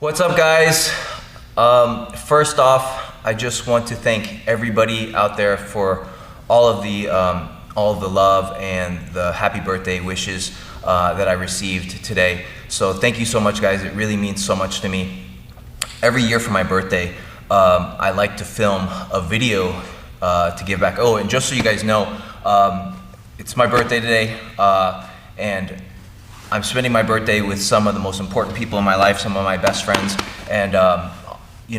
What's up, guys? First off, I just want to thank everybody out there for all of the love and the happy birthday wishes that I received today. So thank you so much, guys. It really means so much to me. Every year for my birthday, I like to film a video to give back. Oh, and just so you guys know, it's my birthday today, and I'm spending my birthday with some of the most important people in my life, some of my best friends, and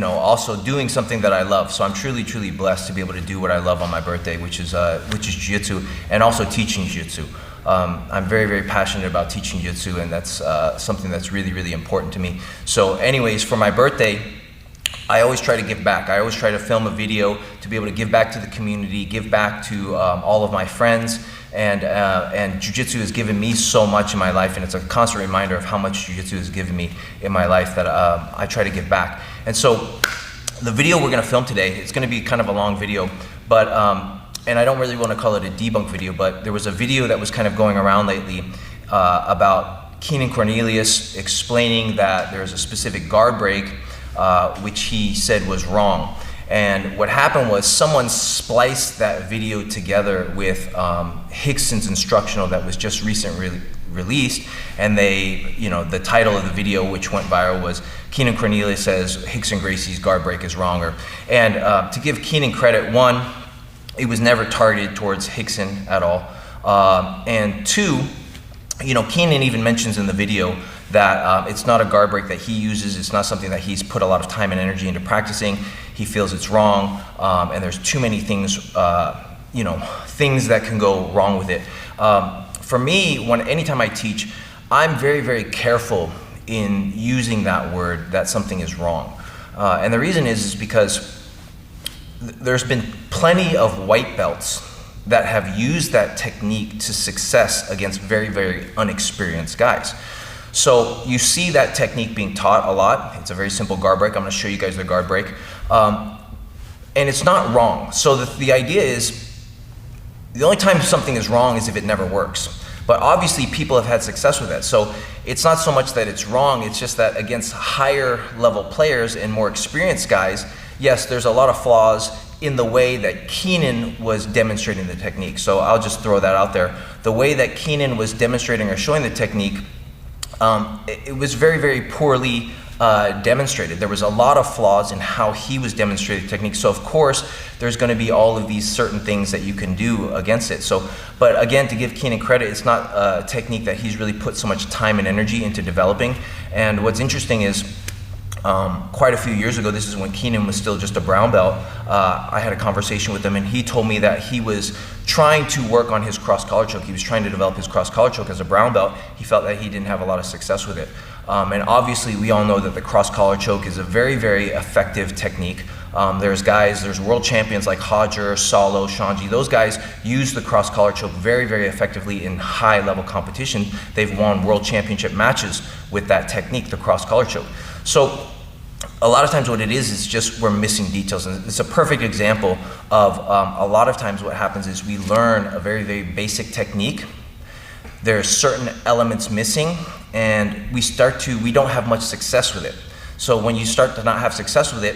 also doing something that I love. So I'm truly, truly blessed to be able to do what I love on my birthday, which is Jiu-Jitsu, and also teaching Jiu-Jitsu. I'm very, very passionate about teaching Jiu-Jitsu, and that's something that's really, really important to me. So anyways, for my birthday, I always try to give back. I always try to film a video to be able to give back to the community, give back to all of my friends, and Jiu-Jitsu has given me so much in my life, and it's a constant reminder of how much Jiu-Jitsu has given me in my life that I try to give back. And so the video we're gonna film today, it's gonna be kind of a long video, but and I don't really want to call it a debunk video, but there was a video that was kind of going around lately about Keenan Cornelius explaining that there's a specific guard break which he said was wrong. And what happened was someone spliced that video together with Rickson's instructional that was just recently released, and the title of the video, which went viral, was Keenan Cornelius says Rickson Gracie's guard break is wrong. And to give Keenan credit, one, it was never targeted towards Rickson at all, and two, Keenan even mentions in the video that it's not a guard break that he uses. It's not something that he's put a lot of time and energy into practicing. He feels it's wrong, and there's too many things, things that can go wrong with it. For me, anytime I teach, I'm very, very careful in using that word that something is wrong. And the reason is because there's been plenty of white belts that have used that technique to success against very, very unexperienced guys. So you see that technique being taught a lot. It's a very simple guard break. I'm gonna show you guys the guard break. And it's not wrong. So the idea is, the only time something is wrong is if it never works. But obviously people have had success with it. So it's not so much that it's wrong, it's just that against higher level players and more experienced guys, yes, there's a lot of flaws in the way that Keenan was demonstrating the technique. So I'll just throw that out there. The way that Keenan was demonstrating or showing the technique, it was very, very poorly demonstrated. There was a lot of flaws in how he was demonstrating the technique. So of course, there's gonna be all of these certain things that you can do against it. So, but again, to give Keenan credit, it's not a technique that he's really put so much time and energy into developing. And what's interesting is, quite a few years ago, this is when Keenan was still just a brown belt, I had a conversation with him, and he told me that he was trying to work on his cross collar choke. He was trying to develop his cross collar choke as a brown belt. He felt that he didn't have a lot of success with it. And obviously we all know that the cross collar choke is a very, very effective technique. There's world champions like Hodger, Salo, Shanji. Those guys use the cross collar choke very, very effectively in high level competition. They've won world championship matches with that technique, the cross collar choke. So a lot of times what it is just we're missing details. And it's a perfect example of a lot of times what happens is we learn a very, very basic technique. There's certain elements missing, and we don't have much success with it. So when you start to not have success with it,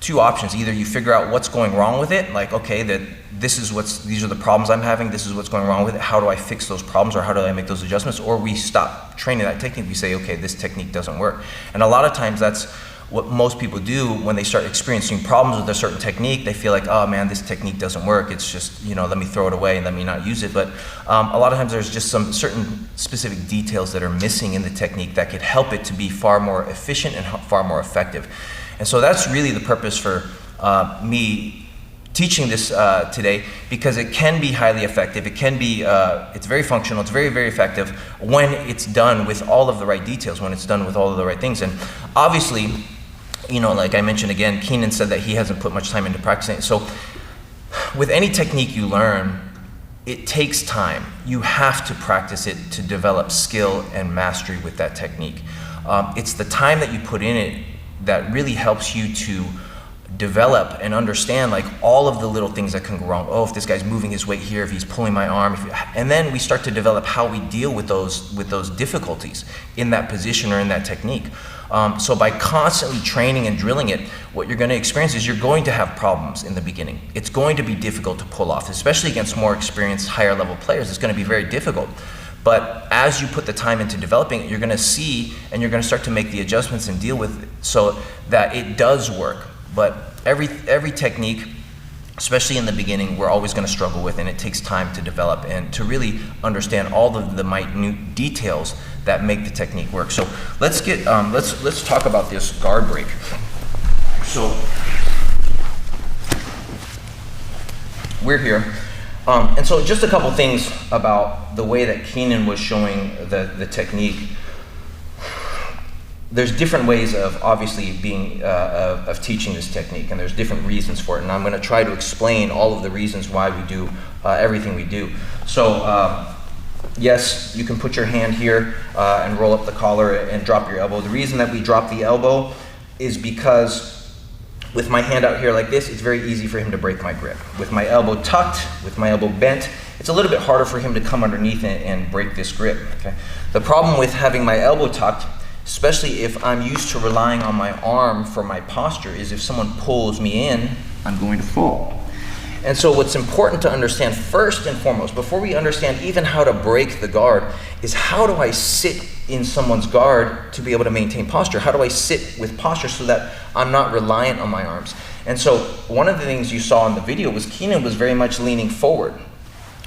two options: either you figure out what's going wrong with it, like, okay, these are the problems I'm having, this is what's going wrong with it, how do I fix those problems, or how do I make those adjustments, or we stop training that technique. We say, okay, this technique doesn't work. And a lot of times that's what most people do when they start experiencing problems with a certain technique. They feel like, oh man, this technique doesn't work. It's just, let me throw it away and let me not use it. But a lot of times there's just some certain specific details that are missing in the technique that could help it to be far more efficient and far more effective. And so that's really the purpose for me teaching this today, because it can be highly effective. It can be, it's very functional, it's very, very effective when it's done with all of the right details, when it's done with all of the right things. And obviously, like I mentioned again, Keenan said that he hasn't put much time into practicing it. So with any technique you learn, it takes time. You have to practice it to develop skill and mastery with that technique. It's the time that you put in it that really helps you to develop and understand like all of the little things that can go wrong. Oh, if this guy's moving his weight here, if he's pulling my arm, and then we start to develop how we deal with those difficulties in that position or in that technique. So by constantly training and drilling it, what you're going to experience is you're going to have problems in the beginning. It's going to be difficult to pull off, especially against more experienced, higher level players. It's going to be very difficult. But as you put the time into developing it, you're going to see and you're going to start to make the adjustments and deal with it so that it does work. But every technique, especially in the beginning, we're always going to struggle with, and it takes time to develop and to really understand all of the minute details that make the technique work. So let's talk about this guard break. So we're here, and so just a couple things about the way that Keenan was showing the technique. There's different ways of obviously being of teaching this technique, and there's different reasons for it, and I'm going to try to explain all of the reasons why we do everything we do. So yes, you can put your hand here and roll up the collar and drop your elbow. The reason that we drop the elbow is because with my hand out here like this, it's very easy for him to break my grip. With my elbow tucked, with my elbow bent, it's a little bit harder for him to come underneath and break this grip. Okay? The problem with having my elbow tucked, especially if I'm used to relying on my arm for my posture, is if someone pulls me in, I'm going to fall. And so what's important to understand first and foremost, before we understand even how to break the guard, is how do I sit in someone's guard to be able to maintain posture? How do I sit with posture so that I'm not reliant on my arms? And so one of the things you saw in the video was Keenan was very much leaning forward.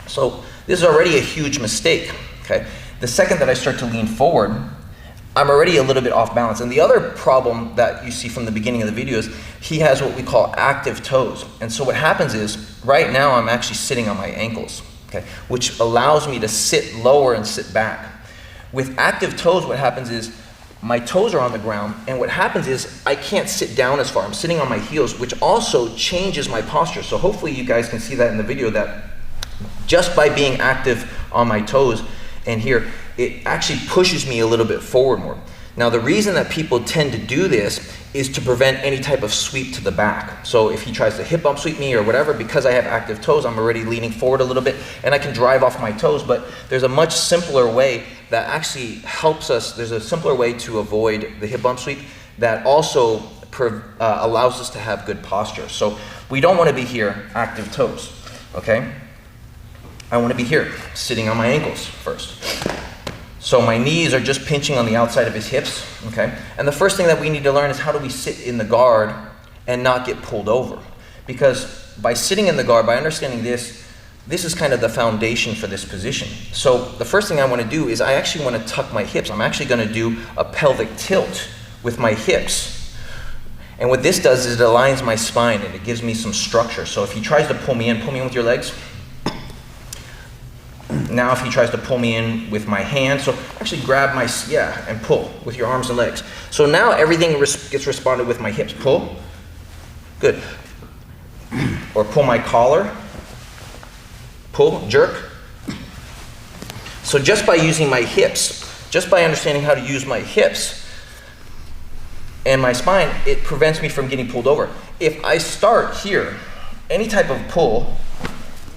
So this is already a huge mistake, okay? The second that I start to lean forward, I'm already a little bit off balance. And the other problem that you see from the beginning of the video is he has what we call active toes. And so what happens is, right now I'm actually sitting on my ankles, okay, which allows me to sit lower and sit back. With active toes, what happens is my toes are on the ground, and what happens is I can't sit down as far. I'm sitting on my heels, which also changes my posture. So hopefully you guys can see that in the video, that just by being active on my toes and here, it actually pushes me a little bit forward more. Now the reason that people tend to do this is to prevent any type of sweep to the back. So if he tries to hip bump sweep me or whatever, because I have active toes, I'm already leaning forward a little bit and I can drive off my toes. But there's a much simpler way that actually helps us. There's a simpler way to avoid the hip bump sweep that also allows us to have good posture. So we don't want to be here active toes, okay? I want to be here sitting on my ankles first. So my knees are just pinching on the outside of his hips, okay? And the first thing that we need to learn is how do we sit in the guard and not get pulled over? Because by sitting in the guard, by understanding this is kind of the foundation for this position. So the first thing I want to do is I actually want to tuck my hips. I'm actually going to do a pelvic tilt with my hips. And what this does is it aligns my spine and it gives me some structure. So if he tries to pull me in with your legs. Now if he tries to pull me in with my hand, so actually grab my, and pull with your arms and legs. So now everything gets responded with my hips. Pull, good. Or pull my collar, pull, jerk. So just by using my hips, just by understanding how to use my hips and my spine, it prevents me from getting pulled over. If I start here, any type of pull,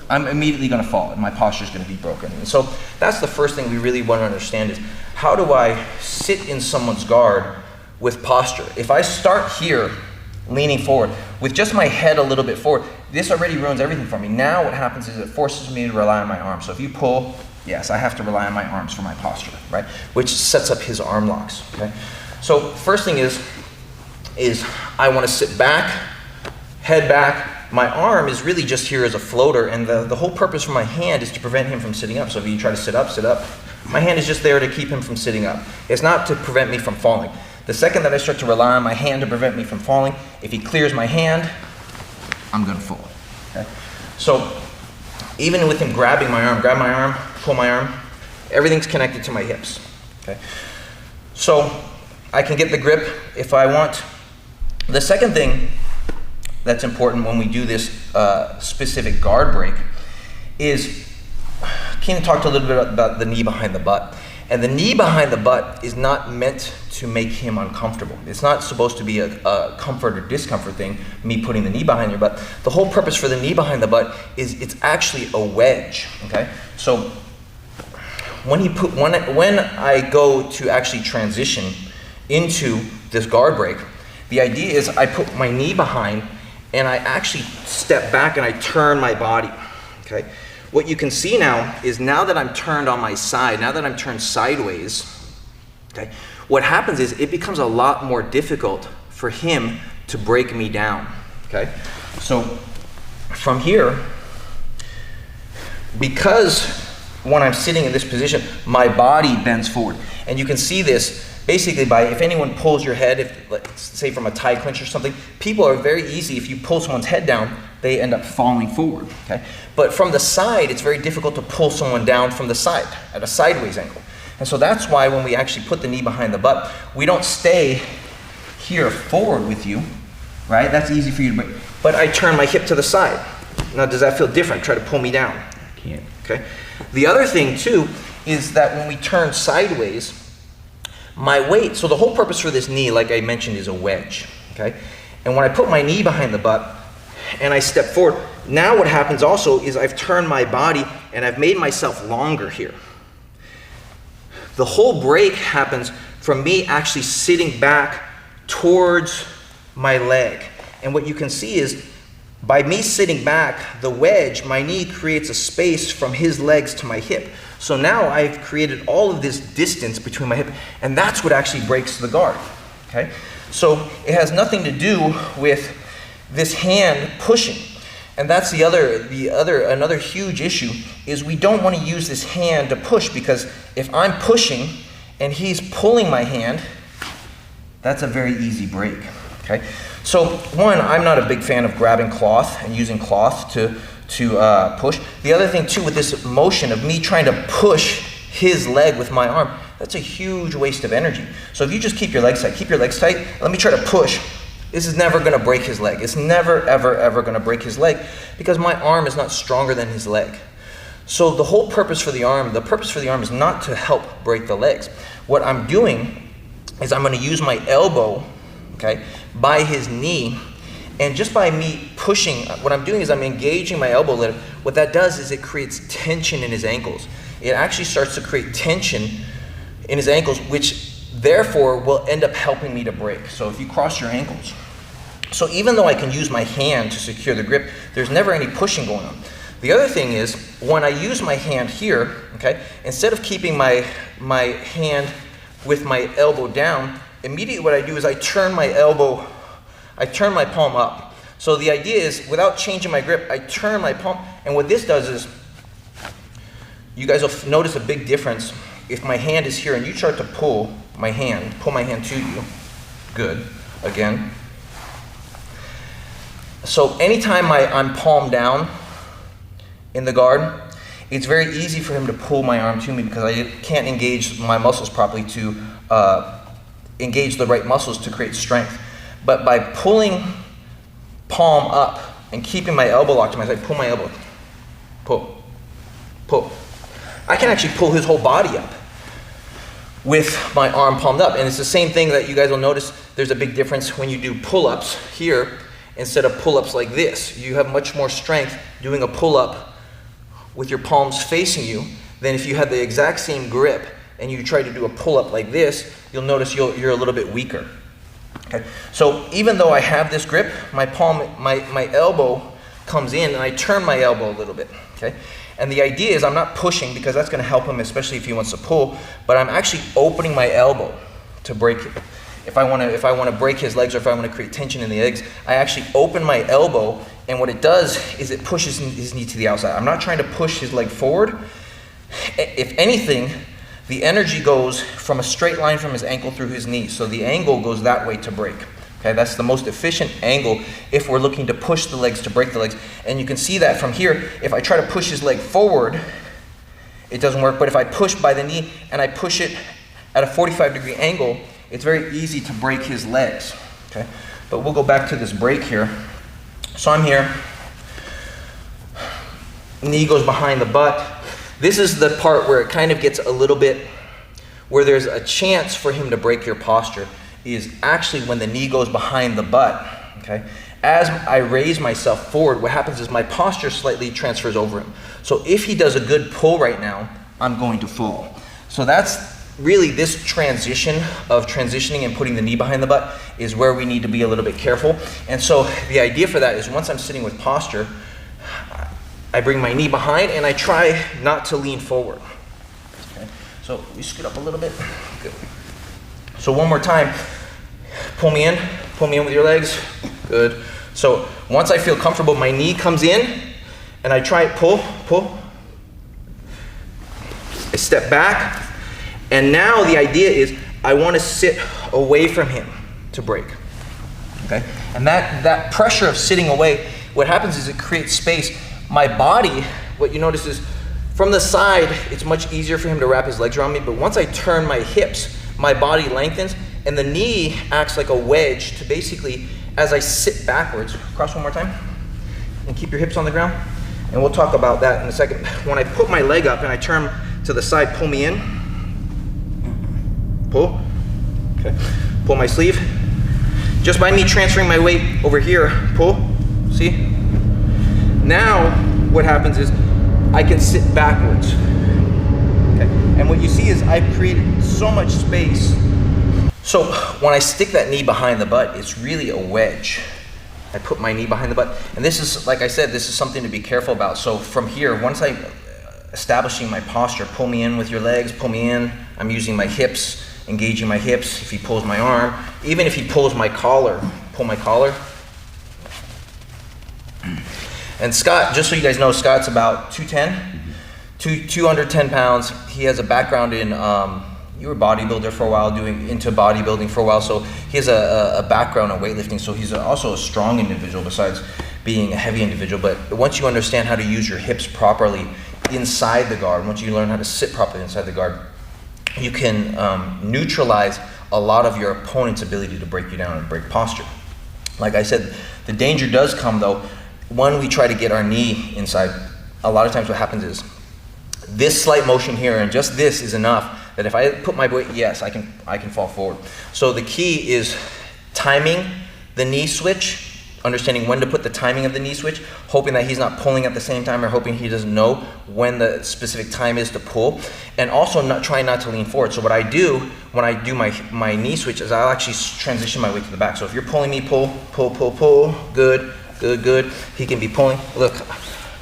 I'm immediately going to fall and my posture is going to be broken. And so that's the first thing we really want to understand is how do I sit in someone's guard with posture? If I start here leaning forward with just my head a little bit forward, this already ruins everything for me. Now what happens is it forces me to rely on my arms. So if you pull, yes, I have to rely on my arms for my posture, right? Which sets up his arm locks, okay? So first thing is I want to sit back, head back. My arm is really just here as a floater, and the whole purpose for my hand is to prevent him from sitting up. So if you try to sit up, my hand is just there to keep him from sitting up. It's not to prevent me from falling. The second that I start to rely on my hand to prevent me from falling, if he clears my hand, I'm going to fall. Okay? So even with him grabbing my arm, grab my arm, pull my arm, everything's connected to my hips. Okay? So I can get the grip if I want. The second thing that's important when we do this specific guard break is, Keenan talked a little bit about the knee behind the butt. And the knee behind the butt is not meant to make him uncomfortable. It's not supposed to be a comfort or discomfort thing, me putting the knee behind your butt. The whole purpose for the knee behind the butt is it's actually a wedge, okay? So when I go to actually transition into this guard break, the idea is I put my knee behind and I actually step back and I turn my body, okay? What you can see now is now that I'm turned on my side, now that I'm turned sideways, okay, what happens is it becomes a lot more difficult for him to break me down, okay? So from here, because when I'm sitting in this position, my body bends forward. And you can see this basically by, if anyone pulls your head, if let's say from a tie clinch or something, people are very easy, if you pull someone's head down, they end up falling forward, okay? But from the side, it's very difficult to pull someone down from the side at a sideways angle. And so that's why when we actually put the knee behind the butt, we don't stay here forward with you, right? That's easy for you to break. But I turn my hip to the side. Now, does that feel different? Try to pull me down. I can't, okay? The other thing too is that when we turn sideways, my weight, so the whole purpose for this knee, like I mentioned, is a wedge, okay? And when I put my knee behind the butt and I step forward, now what happens also is I've turned my body and I've made myself longer here. The whole break happens from me actually sitting back towards my leg. And what you can see is by me sitting back, the wedge, my knee creates a space from his legs to my hip. So now I've created all of this distance between my hip, and that's what actually breaks the guard, okay? So it has nothing to do with this hand pushing. And that's another huge issue is we don't want to use this hand to push, because if I'm pushing and he's pulling my hand, that's a very easy break, okay? So one, I'm not a big fan of grabbing cloth and using cloth to push. The other thing too with this motion of me trying to push his leg with my arm, that's a huge waste of energy. So if you just keep your legs tight, let me try to push. This is never gonna break his leg. It's never, ever, ever gonna break his leg because my arm is not stronger than his leg. So the whole purpose for the arm is not to help break the legs. What I'm doing is I'm gonna use my elbow, okay, by his knee, and just by me pushing, what I'm doing is I'm engaging my elbow a little. What that does is it creates tension in his ankles. It actually starts to create tension in his ankles, which therefore will end up helping me to break. So if you cross your ankles, so even though I can use my hand to secure the grip, there's never any pushing going on. The other thing is when I use my hand here, okay, instead of keeping my hand with my elbow down, immediately what I do is I turn my palm up. So the idea is without changing my grip, I turn my palm, and what this does is, you guys will notice a big difference. If my hand is here and you start to pull my hand to you, good, again. So anytime I'm palm down in the guard, it's very easy for him to pull my arm to me because I can't engage my muscles properly to engage the right muscles to create strength. But by pulling palm up and keeping my elbow locked to my side, pull my elbow, pull. I can actually pull his whole body up with my arm palmed up. And it's the same thing that you guys will notice. There's a big difference when you do pull-ups here instead of pull-ups like this. You have much more strength doing a pull-up with your palms facing you than if you had the exact same grip and you try to do a pull-up like this. You'll notice you're a little bit weaker. Okay. So even though I have this grip, my elbow comes in and I turn my elbow a little bit. Okay. And the idea is I'm not pushing because that's going to help him, especially if he wants to pull, but I'm actually opening my elbow to break it. If I want to break his legs or if I want to create tension in the legs, I actually open my elbow, and what it does is it pushes his knee to the outside. I'm not trying to push his leg forward. If anything, the energy goes from a straight line from his ankle through his knee. So the angle goes that way to break. Okay, that's the most efficient angle if we're looking to push the legs to break the legs. And you can see that from here. If I try to push his leg forward, it doesn't work. But if I push by the knee and I push it at a 45-degree angle, it's very easy to break his legs. Okay, but we'll go back to this break here. So I'm here. Knee goes behind the butt. This is the part where it kind of gets a little bit, Where there's a chance for him to break your posture is actually when the knee goes behind the butt, okay? As I raise myself forward, what happens is my posture slightly transfers over him. So if he does a good pull right now, I'm going to fall. So that's really this transition of transitioning and putting the knee behind the butt is where we need to be a little bit careful. And so the idea for that is once I'm sitting with posture, I bring my knee behind and I try not to lean forward. Okay. So we scoot up a little bit. Good. So one more time, pull me in with your legs. Good. So once I feel comfortable, my knee comes in and I try pull. I step back. And now the idea is I want to sit away from him to break, okay? And that pressure of sitting away, what happens is it creates space. My body, what you notice is from the side, it's much easier for him to wrap his legs around me, but once I turn my hips, my body lengthens, and the knee acts like a wedge to basically, as I sit backwards, cross one more time, and keep your hips on the ground, and we'll talk about that in a second. When I put my leg up and I turn to the side, pull me in, pull, okay, pull my sleeve. Just by me transferring my weight over here, pull, see? Now, what happens is I can sit backwards, okay? And what you see is I've created so much space. So when I stick that knee behind the butt, it's really a wedge. I put my knee behind the butt. And this is, like I said, this is something to be careful about. So from here, once I'm establishing my posture, pull me in with your legs, pull me in. I'm using my hips, engaging my hips. If he pulls my arm, even if he pulls my collar, pull my collar. And Scott, just so you guys know, Scott's about 210, 210 pounds. He has a background in, you were a bodybuilder for a while, into bodybuilding for a while, so he has a background in weightlifting, so he's also a strong individual besides being a heavy individual. But once you understand how to use your hips properly inside the guard, once you learn how to sit properly inside the guard, you can neutralize a lot of your opponent's ability to break you down and break posture. Like I said, the danger does come though, when we try to get our knee inside. A lot of times what happens is, this slight motion here, and just this is enough, that if I put my weight, yes, I can fall forward. So the key is timing the knee switch, understanding when to put the timing of the knee switch, hoping that he's not pulling at the same time, or hoping he doesn't know when the specific time is to pull, and also trying not to lean forward. So what I do when I do my knee switch is I'll actually transition my weight to the back. So if you're pulling me, pull, good. He can be pulling, look,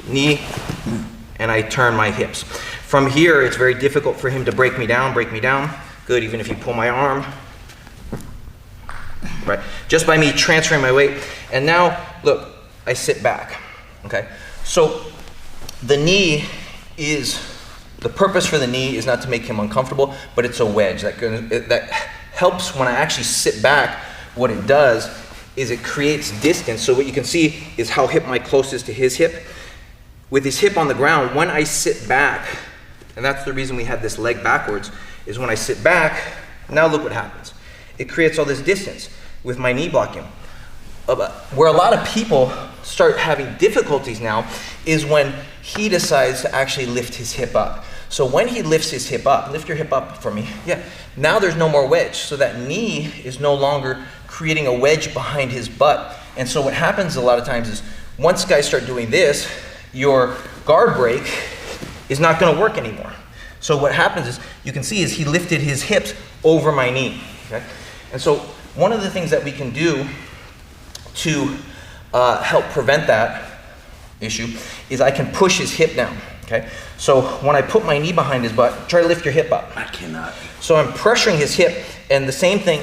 knee, and I turn my hips. From here, it's very difficult for him to break me down, good, even if you pull my arm, right? Just by me transferring my weight. And now, look, I sit back, okay? So the purpose for the knee is not to make him uncomfortable, but it's a wedge that helps when I actually sit back. What it does is it creates distance. So what you can see is how hip my closest to his hip. With his hip on the ground, when I sit back, and that's the reason we had this leg backwards, is when I sit back, now look what happens. It creates all this distance with my knee blocking. Where a lot of people start having difficulties now is when he decides to actually lift his hip up. So when he lifts his hip up, lift your hip up for me, yeah. Now there's no more wedge, so that knee is no longer creating a wedge behind his butt. And so what happens a lot of times is, once guys start doing this, your guard break is not going to work anymore. So what happens is, you can see is he lifted his hips over my knee, okay? And so one of the things that we can do to help prevent that issue is I can push his hip down, okay? So when I put my knee behind his butt, try to lift your hip up. I cannot. So I'm pressuring his hip, and the same thing,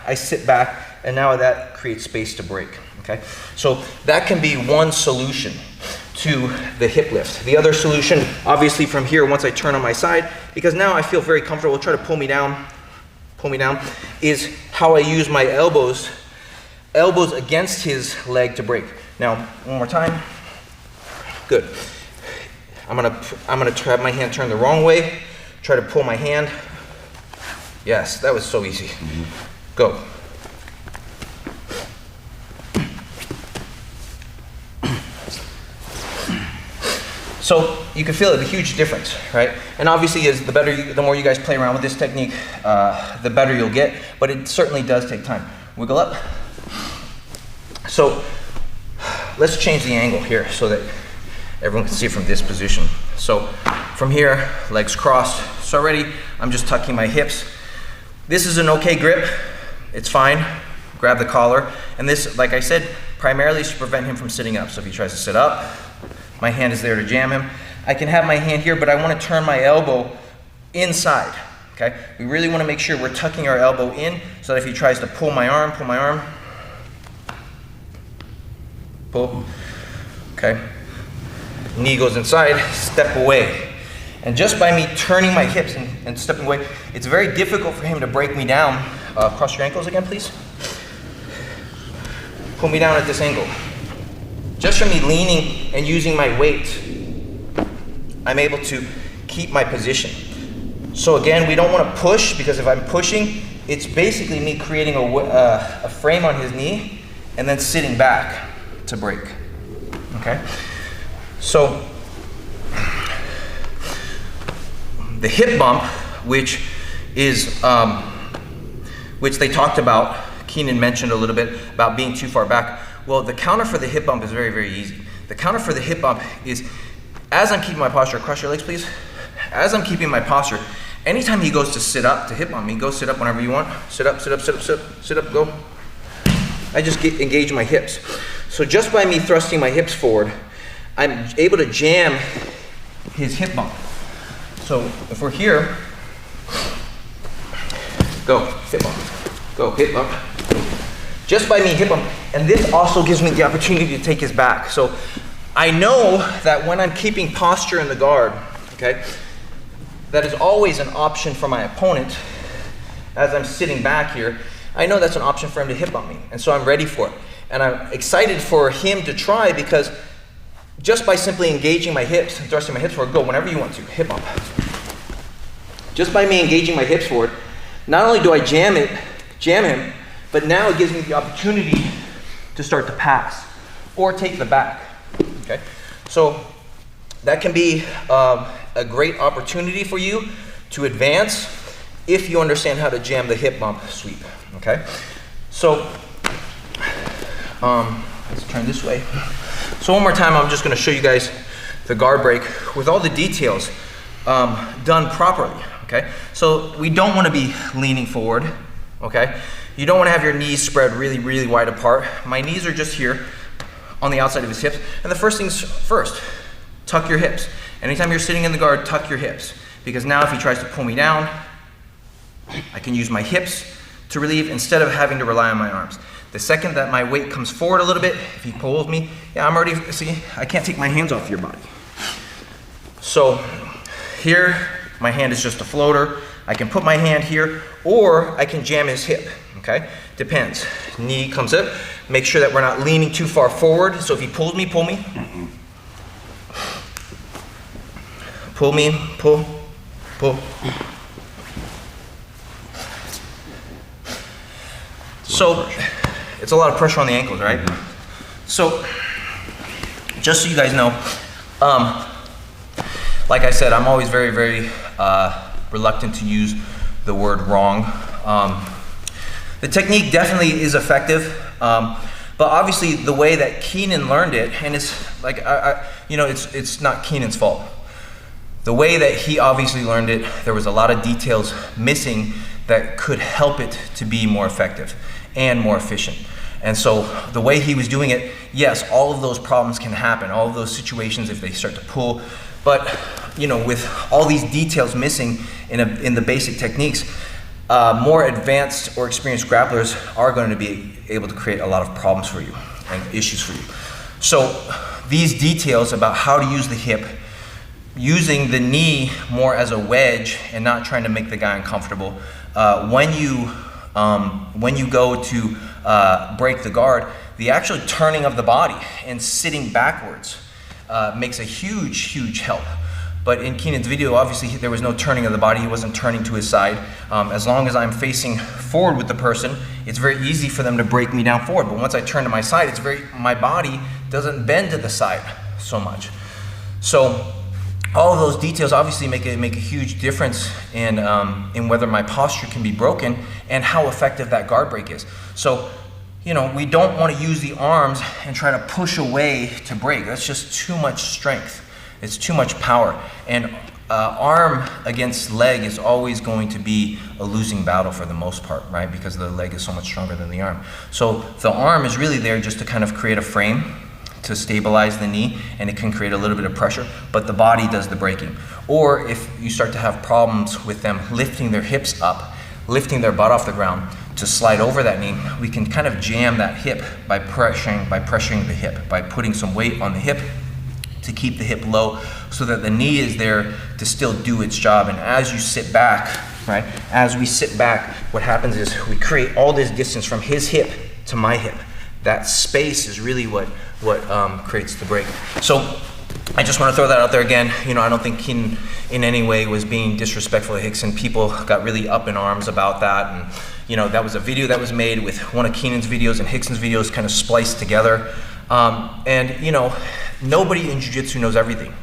I sit back, and now that creates space to break, okay? So that can be one solution to the hip lift. The other solution, obviously from here, once I turn on my side, because now I feel very comfortable, try to pull me down, is how I use my elbows against his leg to break. Now, one more time. Good. I'm gonna have my hand turn the wrong way, try to pull my hand. Yes, that was so easy. Mm-hmm. Go. So you can feel it, a huge difference, right? And obviously, the more you guys play around with this technique, the better you'll get. But it certainly does take time. Wiggle up. So let's change the angle here so that everyone can see it from this position. So from here, legs crossed. So already, I'm just tucking my hips. This is an okay grip. It's fine. Grab the collar. And this, like I said, primarily is to prevent him from sitting up. So if he tries to sit up, my hand is there to jam him. I can have my hand here, but I want to turn my elbow inside, okay? We really want to make sure we're tucking our elbow in so that if he tries to pull my arm, pull, okay? Knee goes inside, step away. And just by me turning my hips and stepping away, it's very difficult for him to break me down. Cross your ankles again, please. Pull me down at this angle. Just from me leaning and using my weight, I'm able to keep my position. So again, we don't want to push, because if I'm pushing, it's basically me creating a frame on his knee and then sitting back to break, okay? So the hip bump, which they talked about, Keenan mentioned a little bit about being too far back. Well, the counter for the hip bump is very, very easy. The counter for the hip bump is, as I'm keeping my posture, cross your legs please. As I'm keeping my posture, anytime he goes to sit up, to hip bump me, go sit up whenever you want. Sit up, sit up, sit up, sit up, sit up, go. I just engage my hips. So just by me thrusting my hips forward, I'm able to jam his hip bump. So if we're here, go, hip bump, go, hip bump. Just by me hip bump, and this also gives me the opportunity to take his back. So I know that when I'm keeping posture in the guard, okay, that is always an option for my opponent. As I'm sitting back here, I know that's an option for him to hip bump me, and so I'm ready for it. And I'm excited for him to try, because just by simply engaging my hips and thrusting my hips forward, go whenever you want to, hip bump. Just by me engaging my hips forward, not only do I jam him, but now it gives me the opportunity to start to pass or take the back, okay? So that can be a great opportunity for you to advance if you understand how to jam the hip bump sweep, okay? So let's turn this way. So one more time, I'm just gonna show you guys the guard break with all the details done properly, okay? So we don't wanna be leaning forward, okay? You don't want to have your knees spread really, really wide apart. My knees are just here on the outside of his hips. And the first things first, tuck your hips. Anytime you're sitting in the guard, tuck your hips. Because now if he tries to pull me down, I can use my hips to relieve instead of having to rely on my arms. The second that my weight comes forward a little bit, if he pulls me, yeah, I'm already, see, I can't take my hands off your body. So here, my hand is just a floater. I can put my hand here, or I can jam his hip, okay? Depends. Knee comes up. Make sure that we're not leaning too far forward. So if he pulls me, pull me. Pull me, pull, pull. So it's a lot of pressure on the ankles, right? So just so you guys know, like I said, I'm always very, very reluctant to use the word wrong. The technique definitely is effective, but obviously the way that Keenan learned it, and it's like, it's not Keenan's fault. The way that he obviously learned it, there was a lot of details missing that could help it to be more effective and more efficient. And so the way he was doing it, yes, all of those problems can happen, all of those situations if they start to pull, but with all these details missing in the basic techniques, more advanced or experienced grapplers are going to be able to create a lot of problems for you and issues for you. So these details about how to use the hip, using the knee more as a wedge and not trying to make the guy uncomfortable. When you go to break the guard, the actual turning of the body and sitting backwards makes a huge, huge help. But in Keenan's video, obviously there was no turning of the body. He wasn't turning to his side. As long as I'm facing forward with the person, it's very easy for them to break me down forward. But once I turn to my side, my body doesn't bend to the side so much. So all of those details obviously make a huge difference in whether my posture can be broken and how effective that guard break is. So, you know, we don't want to use the arms and try to push away to break. That's just too much strength. It's too much power. And arm against leg is always going to be a losing battle for the most part, right? Because the leg is so much stronger than the arm. So the arm is really there just to kind of create a frame to stabilize the knee, and it can create a little bit of pressure, but the body does the breaking. Or if you start to have problems with them lifting their hips up, lifting their butt off the ground to slide over that knee, we can kind of jam that hip by pressuring the hip, by putting some weight on the hip to keep the hip low so that the knee is there to still do its job. And as you sit back, right, as we sit back, what happens is we create all this distance from his hip to my hip. That space is really what creates the break. So I just want to throw that out there again. You know, I don't think Keenan in any way was being disrespectful to Rickson. People got really up in arms about that, and you know, that was a video that was made with one of Keenan's videos and Rickson's videos kind of spliced together. And you know, nobody in Jiu-Jitsu knows everything.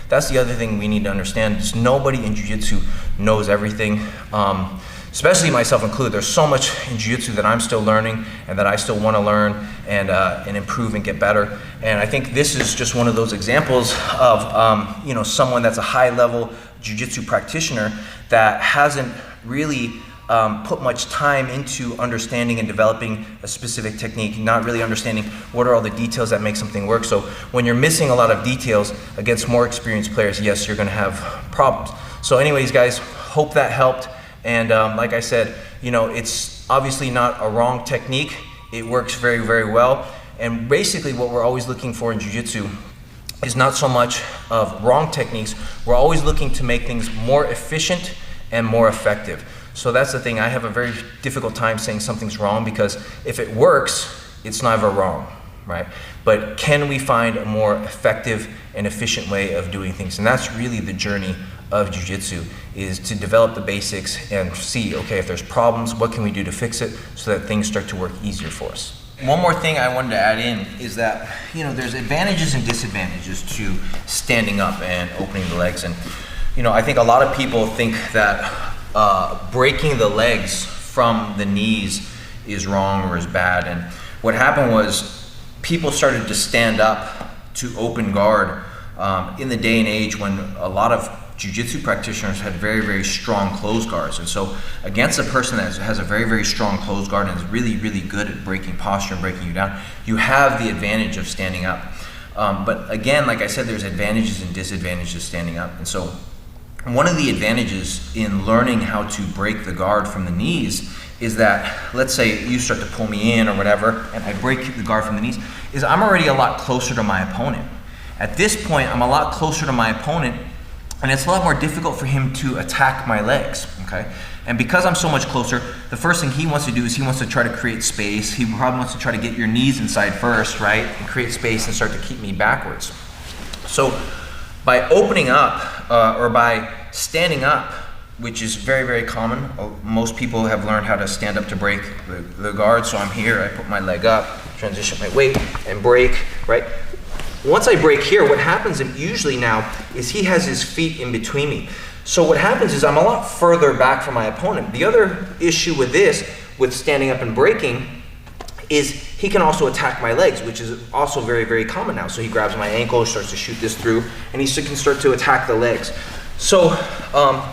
That's the other thing we need to understand, is nobody in Jiu-Jitsu knows everything. Especially myself included. There's so much in Jiu-Jitsu that I'm still learning and that I still want to learn and improve and get better. And I think this is just one of those examples of you know, someone that's a high-level Jiu-Jitsu practitioner that hasn't really put much time into understanding and developing a specific technique, not really understanding what are all the details that make something work. So when you're missing a lot of details against more experienced players, yes, you're going to have problems. So anyways, guys, hope that helped. And like I said, you know, it's obviously not a wrong technique. It works very, very well. And basically what we're always looking for in Jiu-Jitsu is not so much of wrong techniques. We're always looking to make things more efficient and more effective. So that's the thing. I have a very difficult time saying something's wrong, because if it works, it's never wrong, right? But can we find a more effective and efficient way of doing things? And that's really the journey of Jiu-Jitsu, is to develop the basics and see, okay, if there's problems, what can we do to fix it so that things start to work easier for us. One more thing I wanted to add in is that, you know, there's advantages and disadvantages to standing up and opening the legs. And, you know, I think a lot of people think that breaking the legs from the knees is wrong or is bad. And what happened was people started to stand up to open guard in the day and age when a lot of Jiu-Jitsu practitioners had very, very strong closed guards. And so against a person that has a very, very strong closed guard and is really, really good at breaking posture and breaking you down, you have the advantage of standing up. But again, like I said, there's advantages and disadvantages standing up. And so one of the advantages in learning how to break the guard from the knees is that, let's say you start to pull me in or whatever, and I break the guard from the knees, is I'm already a lot closer to my opponent. At this point, I'm a lot closer to my opponent, and it's a lot more difficult for him to attack my legs, okay? And because I'm so much closer, the first thing he wants to do is he wants to try to create space. He probably wants to try to get your knees inside first, right? And create space and start to keep me backwards. So by opening up or by standing up, which is very, very common, most people have learned how to stand up to break the guard. So I'm here, I put my leg up, transition my weight, and break, right? Once I break here, what happens usually now is he has his feet in between me. So what happens is I'm a lot further back from my opponent. The other issue with this, with standing up and breaking, is he can also attack my legs, which is also very, very common now. So he grabs my ankle, starts to shoot this through, and he can start to attack the legs. So,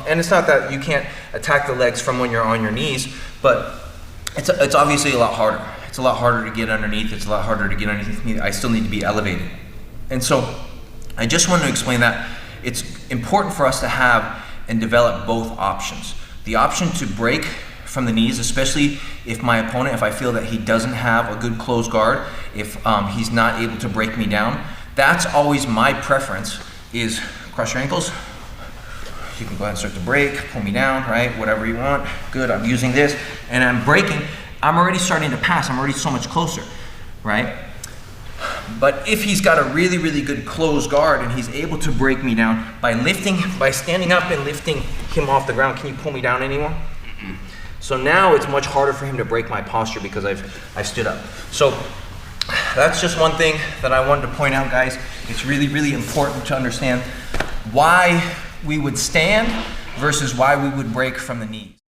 and it's not that you can't attack the legs from when you're on your knees, but it's obviously a lot harder. It's a lot harder to get underneath. It's a lot harder to get underneath me. I still need to be elevated. And so I just want to explain that it's important for us to have and develop both options. The option to break from the knees, especially if my opponent, if I feel that he doesn't have a good closed guard, if he's not able to break me down, that's always my preference, is cross your ankles. You can go ahead and start to break, pull me down, right? Whatever you want. Good, I'm using this, and I'm breaking. I'm already starting to pass. I'm already so much closer, right? But if he's got a really, really good closed guard and he's able to break me down by standing up and lifting him off the ground, can you pull me down anymore? So now it's much harder for him to break my posture because I've stood up. So that's just one thing that I wanted to point out, guys. It's really, really important to understand why we would stand versus why we would break from the knees.